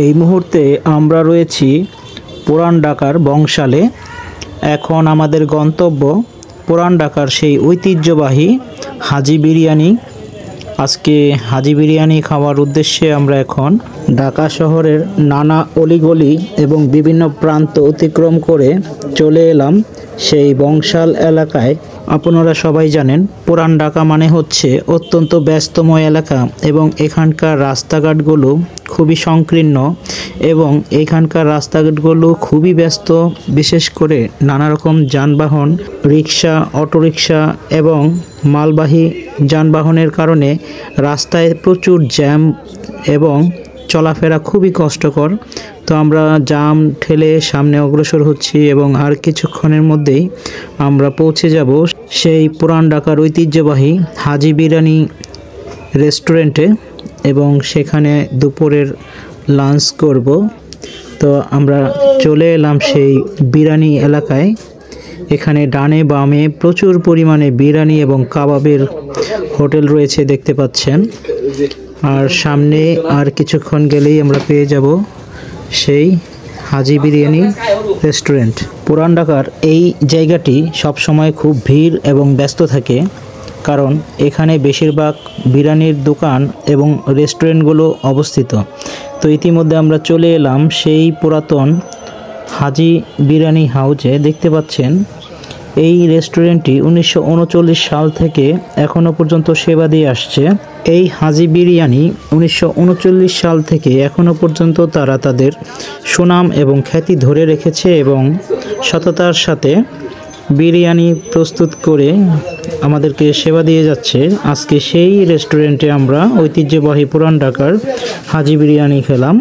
এই মুহূর্তে আমরা রয়েছি পুরান ঢাকার বংশালে। এখন আমাদের গন্তব্য পুরান ঢাকার সেই ঐতিহ্যবাহী হাজি বিরিয়ানি। আজকে হাজি বিরিয়ানি খাওয়ার উদ্দেশ্যে আমরা এখন ঢাকা শহরের নানা অলিগলি এবং বিভিন্ন প্রান্ত অতিক্রম করে চলে এলাম সেই বংশাল এলাকায়। আপনারা সবাই জানেন পুরান ঢাকা মানে হচ্ছে অত্যন্ত ব্যস্তময় এলাকা এবং এখানকার রাস্তাঘাটগুলো খুবই সংকীর্ণ এবং এখানকার রাস্তাঘাটগুলো খুবই ব্যস্ত, বিশেষ করে নানা রকম যানবাহন, রিক্সা, অটোরিক্সা এবং মালবাহী যানবাহনের কারণে রাস্তায় প্রচুর জ্যাম এবং চলাফেরা খুবই কষ্টকর। তো আমরা জাম ঠেলে সামনে অগ্রসর হচ্ছি এবং আর কিছুক্ষণের মধ্যেই আমরা পৌঁছে যাব সেই পুরান ঢাকার ঐতিহ্যবাহী হাজি বিরিয়ানি রেস্টুরেন্টে এবং সেখানে দুপুরের লাঞ্চ করব। তো আমরা চলে এলাম সেই বিরিয়ানি এলাকায়। এখানে ডানে বামে প্রচুর পরিমাণে বিরিয়ানি এবং কাবাবের হোটেল রয়েছে দেখতে পাচ্ছেন। আর সামনে আর কিছুক্ষণ গেলেই আমরা পেয়ে যাব সেই হাজি বিরিয়ানি রেস্টুরেন্ট। পুরান ঢাকার এই জায়গাটি সবসময় খুব ভিড় এবং ব্যস্ত থাকে, কারণ এখানে বেশিরভাগ বিরিয়ানির দোকান এবং রেস্টুরেন্টগুলো অবস্থিত। তো ইতিমধ্যে আমরা চলে এলাম সেই পুরাতন হাজি বিরিয়ানি হাউজে। দেখতে পাচ্ছেন এই রেস্টুরেন্টটি 1939 সাল থেকে এখনও পর্যন্ত সেবা দিয়ে আসছে। এই হাজি বিরিয়ানি 1939 সাল থেকে এখনও পর্যন্ত তারা তাদের সুনাম এবং খ্যাতি ধরে রেখেছে এবং সততার সাথে বিরিয়ানি প্রস্তুত করে আমাদেরকে সেবা দিয়ে যাচ্ছে। আজকে সেই রেস্টুরেন্টে আমরা ঐতিহ্যবাহী পুরান ঢাকার হাজি বিরিয়ানি খেলাম।